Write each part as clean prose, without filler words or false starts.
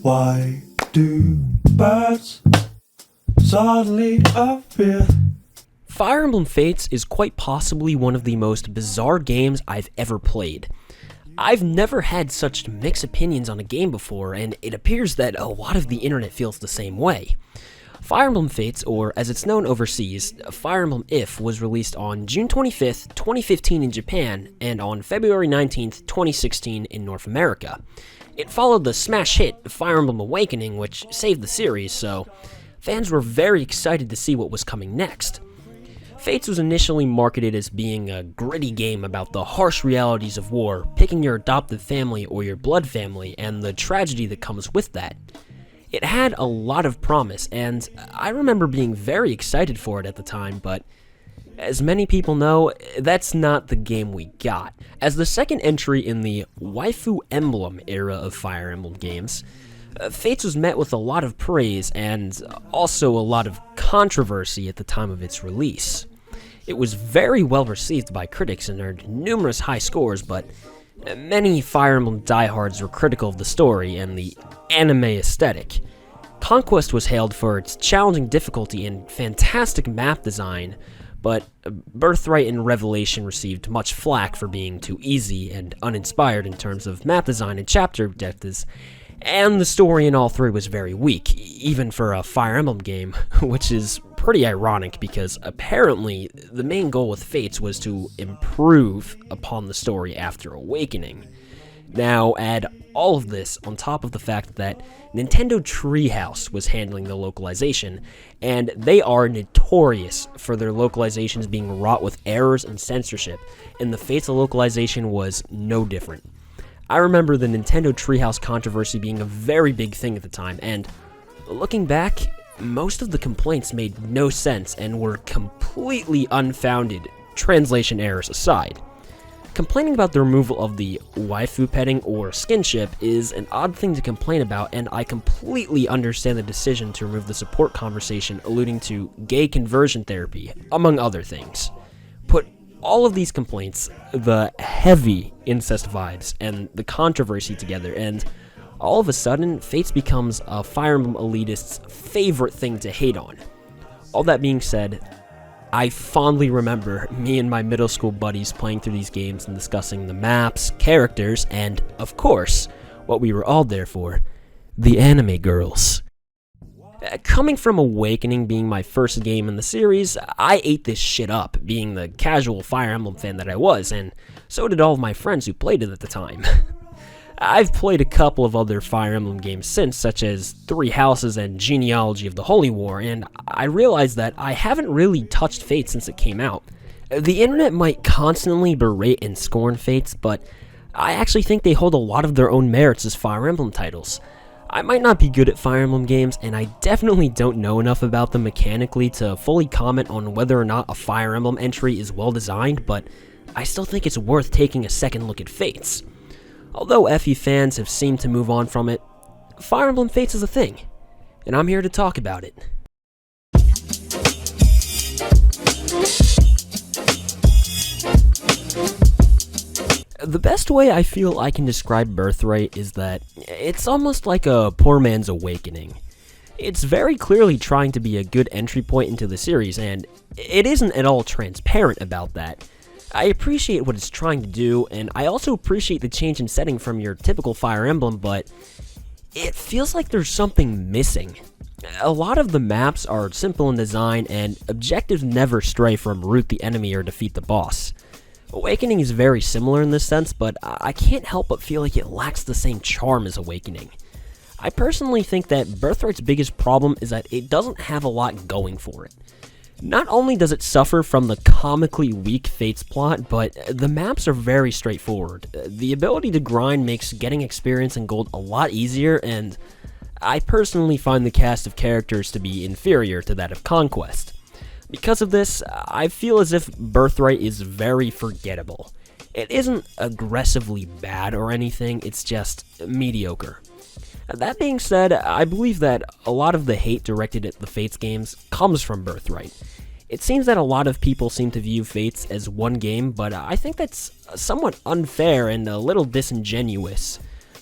Why do birds suddenly appear? Fire Emblem Fates is quite possibly one of the most bizarre games I've ever played. I've never had such mixed opinions on a game before, and it appears that a lot of the internet feels the same way. Fire Emblem Fates, or as it's known overseas, Fire Emblem If, was released on June 25th, 2015 in Japan, and on February 19th, 2016 in North America. It followed the smash hit Fire Emblem Awakening, which saved the series, so fans were very excited to see what was coming next. Fates was initially marketed as being a gritty game about the harsh realities of war, picking your adoptive family or your blood family, and the tragedy that comes with that. It had a lot of promise, and I remember being very excited for it at the time, but as many people know, that's not the game we got. As the second entry in the waifu Emblem era of Fire Emblem games, Fates was met with a lot of praise and also a lot of controversy at the time of its release. It was very well received by critics and earned numerous high scores, but many Fire Emblem diehards were critical of the story and the anime aesthetic. Conquest was hailed for its challenging difficulty and fantastic map design, but Birthright and Revelation received much flack for being too easy and uninspired in terms of map design and chapter objectives, and the story in all three was very weak, even for a Fire Emblem game, which is pretty ironic because apparently the main goal with Fates was to improve upon the story after Awakening. Now add all of this on top of the fact that Nintendo Treehouse was handling the localization, and they are notorious for their localizations being wrought with errors and censorship, and the Fates localization was no different. I remember the Nintendo Treehouse controversy being a very big thing at the time, and looking back, most of the complaints made no sense and were completely unfounded, translation errors aside. Complaining about the removal of the waifu petting or skinship is an odd thing to complain about, and I completely understand the decision to remove the support conversation alluding to gay conversion therapy, among other things. Put all of these complaints, the heavy incest vibes, and the controversy together, and all of a sudden, Fates becomes a Fire Emblem elitist's favorite thing to hate on. All that being said, I fondly remember me and my middle school buddies playing through these games and discussing the maps, characters, and, of course, what we were all there for, the anime girls. Coming from Awakening being my first game in the series, I ate this shit up, being the casual Fire Emblem fan that I was, and so did all of my friends who played it at the time. I've played a couple of other Fire Emblem games since, such as Three Houses and Genealogy of the Holy War, and I realized that I haven't really touched Fates since it came out. The internet might constantly berate and scorn Fates, but I actually think they hold a lot of their own merits as Fire Emblem titles. I might not be good at Fire Emblem games, and I definitely don't know enough about them mechanically to fully comment on whether or not a Fire Emblem entry is well designed, but I still think it's worth taking a second look at Fates. Although FE fans have seemed to move on from it, Fire Emblem Fates is a thing, and I'm here to talk about it. The best way I feel I can describe Birthright is that it's almost like a poor man's Awakening. It's very clearly trying to be a good entry point into the series, and it isn't at all transparent about that. I appreciate what it's trying to do, and I also appreciate the change in setting from your typical Fire Emblem, but it feels like there's something missing. A lot of the maps are simple in design, and objectives never stray from root the enemy or defeat the boss. Awakening is very similar in this sense, but I can't help but feel like it lacks the same charm as Awakening. I personally think that Birthright's biggest problem is that it doesn't have a lot going for it. Not only does it suffer from the comically weak Fates plot, but the maps are very straightforward. The ability to grind makes getting experience and gold a lot easier, and I personally find the cast of characters to be inferior to that of Conquest. Because of this, I feel as if Birthright is very forgettable. It isn't aggressively bad or anything, it's just mediocre. That being said, I believe that a lot of the hate directed at the Fates games comes from Birthright. It seems that a lot of people seem to view Fates as one game, but I think that's somewhat unfair and a little disingenuous.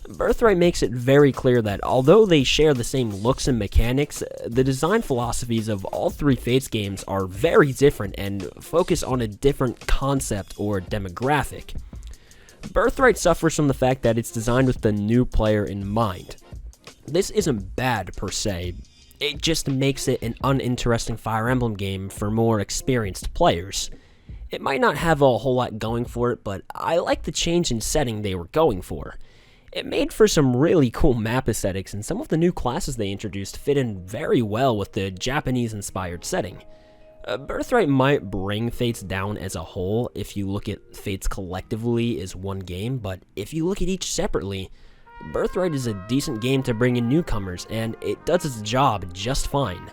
Birthright makes it very clear that although they share the same looks and mechanics, the design philosophies of all three Fates games are very different and focus on a different concept or demographic. Birthright suffers from the fact that it's designed with the new player in mind. This isn't bad per se, it just makes it an uninteresting Fire Emblem game for more experienced players. It might not have a whole lot going for it, but I like the change in setting they were going for. It made for some really cool map aesthetics, and some of the new classes they introduced fit in very well with the Japanese-inspired setting. Birthright might bring Fates down as a whole if you look at Fates collectively as one game, but if you look at each separately, Birthright is a decent game to bring in newcomers, and it does its job just fine.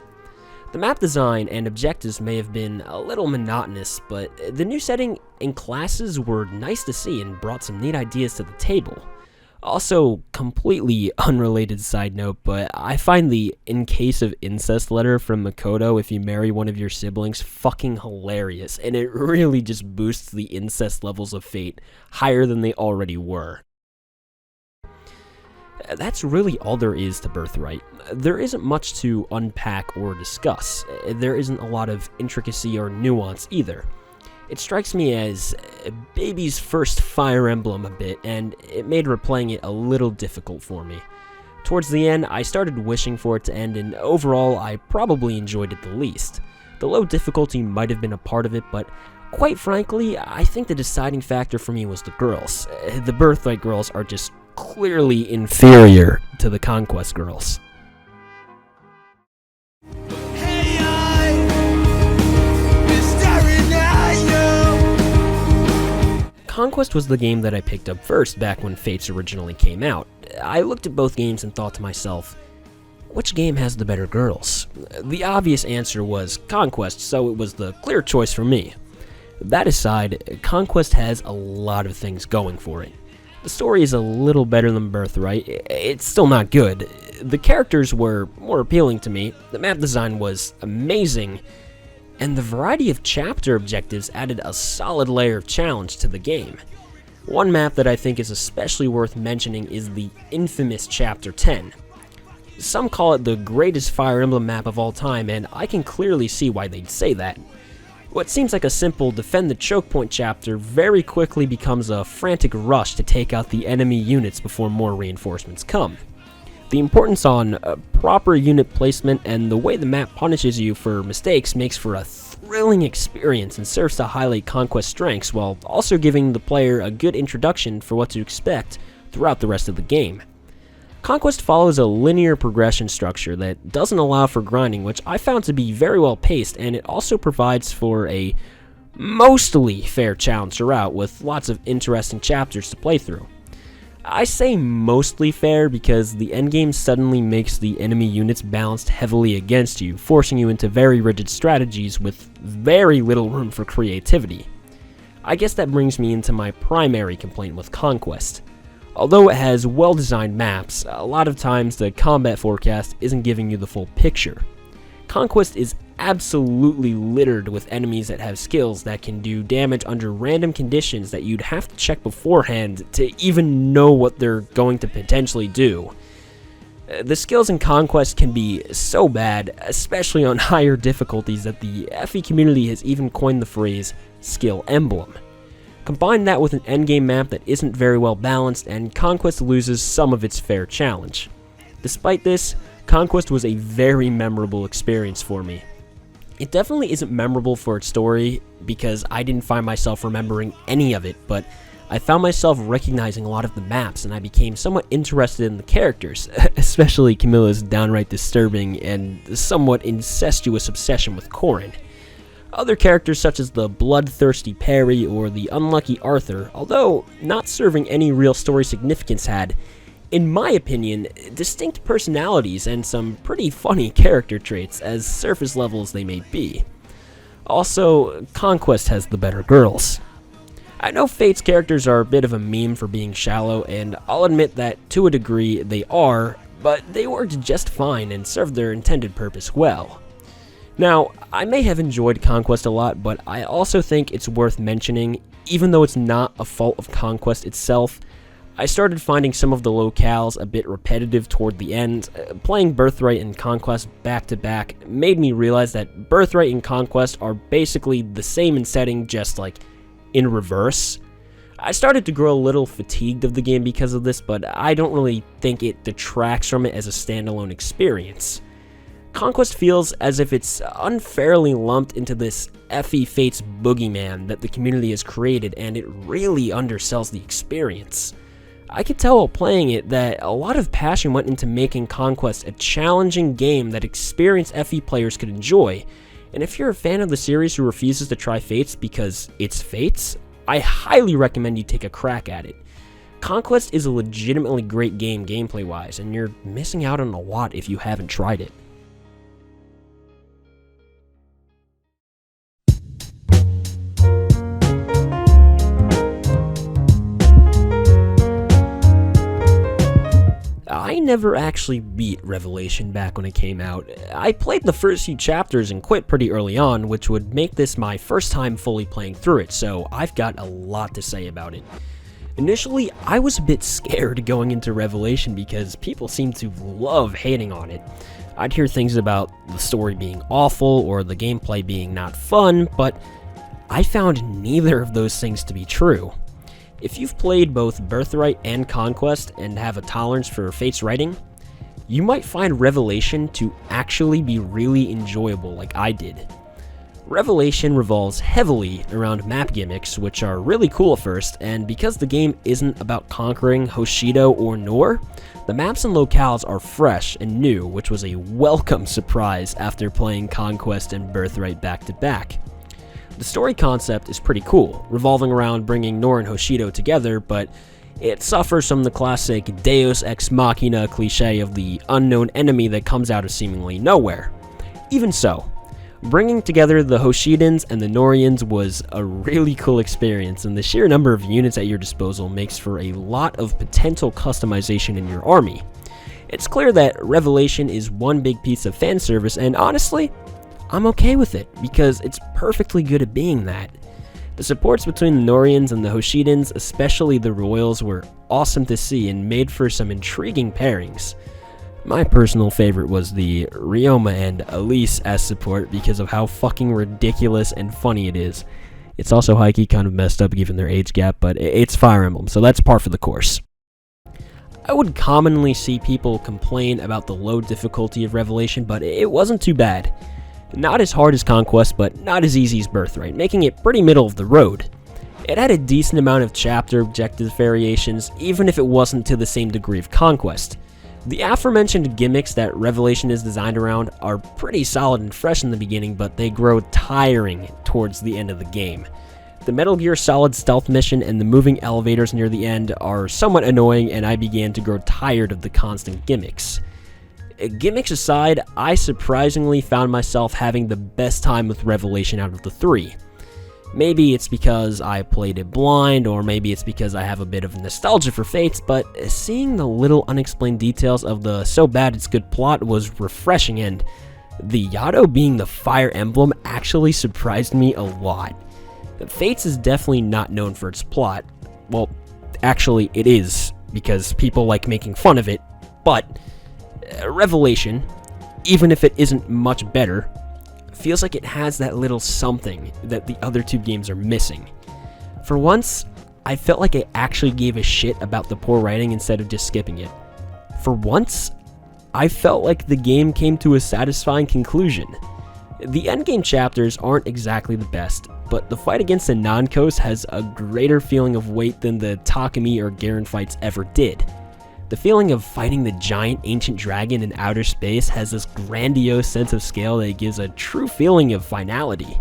The map design and objectives may have been a little monotonous, but the new setting and classes were nice to see and brought some neat ideas to the table. Also, completely unrelated side note, but I find the "in case of incest" letter from Makoto if you marry one of your siblings fucking hilarious, and it really just boosts the incest levels of Fate higher than they already were. That's really all there is to Birthright. There isn't much to unpack or discuss. There isn't a lot of intricacy or nuance either. It strikes me as a baby's first Fire Emblem a bit, and it made replaying it a little difficult for me. Towards the end, I started wishing for it to end, and overall, I probably enjoyed it the least. The low difficulty might have been a part of it, but quite frankly, I think the deciding factor for me was the girls. The Birthright girls are just clearly inferior to the Conquest girls. Conquest was the game that I picked up first back when Fates originally came out. I looked at both games and thought to myself, which game has the better girls? The obvious answer was Conquest, so it was the clear choice for me. That aside, Conquest has a lot of things going for it. The story is a little better than Birthright. It's still not good. The characters were more appealing to me, the map design was amazing, and the variety of chapter objectives added a solid layer of challenge to the game. One map that I think is especially worth mentioning is the infamous Chapter 10. Some call it the greatest Fire Emblem map of all time, and I can clearly see why they'd say that. What seems like a simple defend the choke point chapter very quickly becomes a frantic rush to take out the enemy units before more reinforcements come. The importance on proper unit placement and the way the map punishes you for mistakes makes for a thrilling experience and serves to highlight Conquest's strengths while also giving the player a good introduction for what to expect throughout the rest of the game. Conquest follows a linear progression structure that doesn't allow for grinding, which I found to be very well paced, and it also provides for a mostly fair challenge throughout with lots of interesting chapters to play through. I say mostly fair because the endgame suddenly makes the enemy units balanced heavily against you, forcing you into very rigid strategies with very little room for creativity. I guess that brings me into my primary complaint with Conquest. Although it has well-designed maps, a lot of times the combat forecast isn't giving you the full picture. Conquest is absolutely littered with enemies that have skills that can do damage under random conditions that you'd have to check beforehand to even know what they're going to potentially do. The skills in Conquest can be so bad, especially on higher difficulties, that the FE community has even coined the phrase skill emblem. Combine that with an endgame map that isn't very well balanced, and Conquest loses some of its fair challenge. Despite this, Conquest was a very memorable experience for me. It definitely isn't memorable for its story, because I didn't find myself remembering any of it, but I found myself recognizing a lot of the maps, and I became somewhat interested in the characters, especially Camilla's downright disturbing and somewhat incestuous obsession with Corrin. Other characters such as the bloodthirsty Perry or the unlucky Arthur, although not serving any real story significance, had, in my opinion, distinct personalities and some pretty funny character traits, as surface level as they may be. Also, Conquest has the better girls. I know Fate's characters are a bit of a meme for being shallow, and I'll admit that to a degree they are, but they worked just fine and served their intended purpose well. Now, I may have enjoyed Conquest a lot, but I also think it's worth mentioning, even though it's not a fault of Conquest itself, I started finding some of the locales a bit repetitive toward the end. Playing Birthright and Conquest back to back made me realize that Birthright and Conquest are basically the same in setting, just like in reverse. I started to grow a little fatigued of the game because of this, but I don't really think it detracts from it as a standalone experience. Conquest feels as if it's unfairly lumped into this FE Fates boogeyman that the community has created, and it really undersells the experience. I could tell while playing it that a lot of passion went into making Conquest a challenging game that experienced FE players could enjoy, and if you're a fan of the series who refuses to try Fates because it's Fates, I highly recommend you take a crack at it. Conquest is a legitimately great game gameplay-wise, and you're missing out on a lot if you haven't tried it. I never actually beat Revelation back when it came out. I played the first few chapters and quit pretty early on, which would make this my first time fully playing through it, so I've got a lot to say about it. Initially, I was a bit scared going into Revelation because people seem to love hating on it. I'd hear things about the story being awful or the gameplay being not fun, but I found neither of those things to be true. If you've played both Birthright and Conquest and have a tolerance for Fates writing, you might find Revelation to actually be really enjoyable like I did. Revelation revolves heavily around map gimmicks, which are really cool at first, and because the game isn't about conquering Hoshido or Nor, the maps and locales are fresh and new, which was a welcome surprise after playing Conquest and Birthright back to back. The story concept is pretty cool, revolving around bringing Nor and Hoshido together, but it suffers from the classic Deus Ex Machina cliche of the unknown enemy that comes out of seemingly nowhere. Even so, bringing together the Hoshidans and the Norians was a really cool experience, and the sheer number of units at your disposal makes for a lot of potential customization in your army. It's clear that Revelation is one big piece of fan service, and honestly, I'm okay with it, because it's perfectly good at being that. The supports between the Norians and the Hoshidans, especially the Royals, were awesome to see and made for some intriguing pairings. My personal favorite was the Ryoma and Elise as support because of how fucking ridiculous and funny it is. It's also high-key kind of messed up given their age gap, but it's Fire Emblem, so that's par for the course. I would commonly see people complain about the low difficulty of Revelation, but it wasn't too bad. Not as hard as Conquest, but not as easy as Birthright, making it pretty middle of the road. It had a decent amount of chapter objective variations, even if it wasn't to the same degree of Conquest. The aforementioned gimmicks that Revelation is designed around are pretty solid and fresh in the beginning, but they grow tiring towards the end of the game. The Metal Gear Solid stealth mission and the moving elevators near the end are somewhat annoying, and I began to grow tired of the constant gimmicks. Gimmicks aside, I surprisingly found myself having the best time with Revelation out of the three. Maybe it's because I played it blind, or maybe it's because I have a bit of nostalgia for Fates, but seeing the little unexplained details of the so bad it's good plot was refreshing, and the Yado being the Fire Emblem actually surprised me a lot. Fates is definitely not known for its plot. Well, actually it is, because people like making fun of it, but Revelation, even if it isn't much better, feels like it has that little something that the other two games are missing. For once, I felt like I actually gave a shit about the poor writing instead of just skipping it. For once, I felt like the game came to a satisfying conclusion. The endgame chapters aren't exactly the best, but the fight against the Nankos has a greater feeling of weight than the Takumi or Garen fights ever did. The feeling of fighting the giant ancient dragon in outer space has this grandiose sense of scale that gives a true feeling of finality.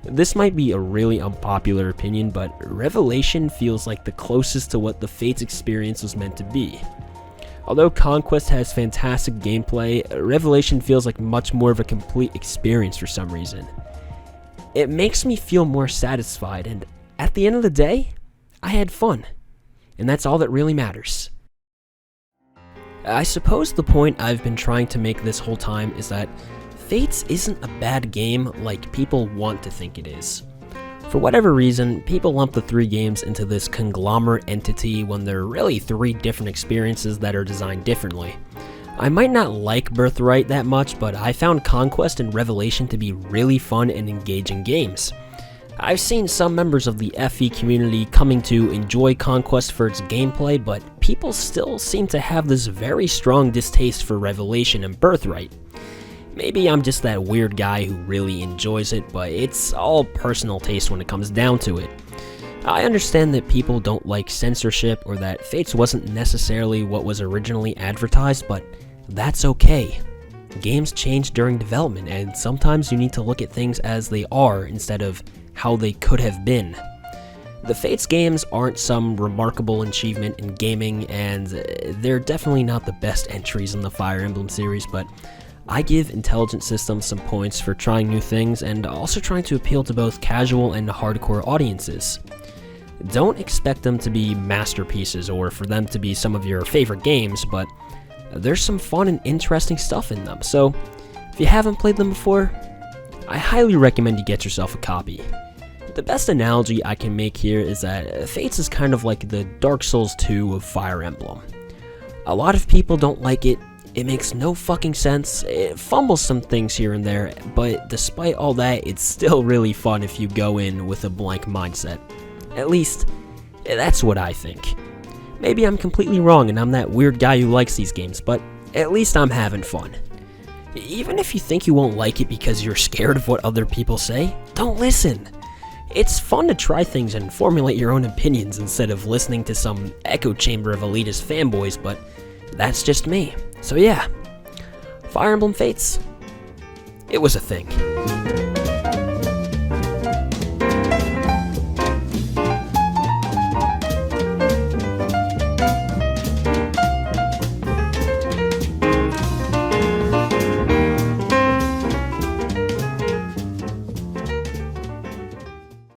This might be a really unpopular opinion, but Revelation feels like the closest to what the Fates experience was meant to be. Although Conquest has fantastic gameplay, Revelation feels like much more of a complete experience for some reason. It makes me feel more satisfied, and at the end of the day, I had fun. And that's all that really matters. I suppose the point I've been trying to make this whole time is that Fates isn't a bad game like people want to think it is. For whatever reason, people lump the 3 games into this conglomerate entity when they're really 3 different experiences that are designed differently. I might not like Birthright that much, but I found Conquest and Revelation to be really fun and engaging games. I've seen some members of the FE community coming to enjoy Conquest for its gameplay, but people still seem to have this very strong distaste for Revelation and Birthright. Maybe I'm just that weird guy who really enjoys it, but it's all personal taste when it comes down to it. I understand that people don't like censorship or that Fates wasn't necessarily what was originally advertised, but that's okay. Games change during development, and sometimes you need to look at things as they are instead of how they could have been. The Fates games aren't some remarkable achievement in gaming, and they're definitely not the best entries in the Fire Emblem series, but I give Intelligent Systems some points for trying new things and also trying to appeal to both casual and hardcore audiences. Don't expect them to be masterpieces or for them to be some of your favorite games, but there's some fun and interesting stuff in them, so if you haven't played them before, I highly recommend you get yourself a copy. The best analogy I can make here is that Fates is kind of like the Dark Souls 2 of Fire Emblem. A lot of people don't like it, it makes no fucking sense, it fumbles some things here and there, but despite all that, it's still really fun if you go in with a blank mindset. At least, that's what I think. Maybe I'm completely wrong and I'm that weird guy who likes these games, but at least I'm having fun. Even if you think you won't like it because you're scared of what other people say, don't listen. It's fun to try things and formulate your own opinions instead of listening to some echo chamber of elitist fanboys, but that's just me. So yeah, Fire Emblem Fates, it was a thing.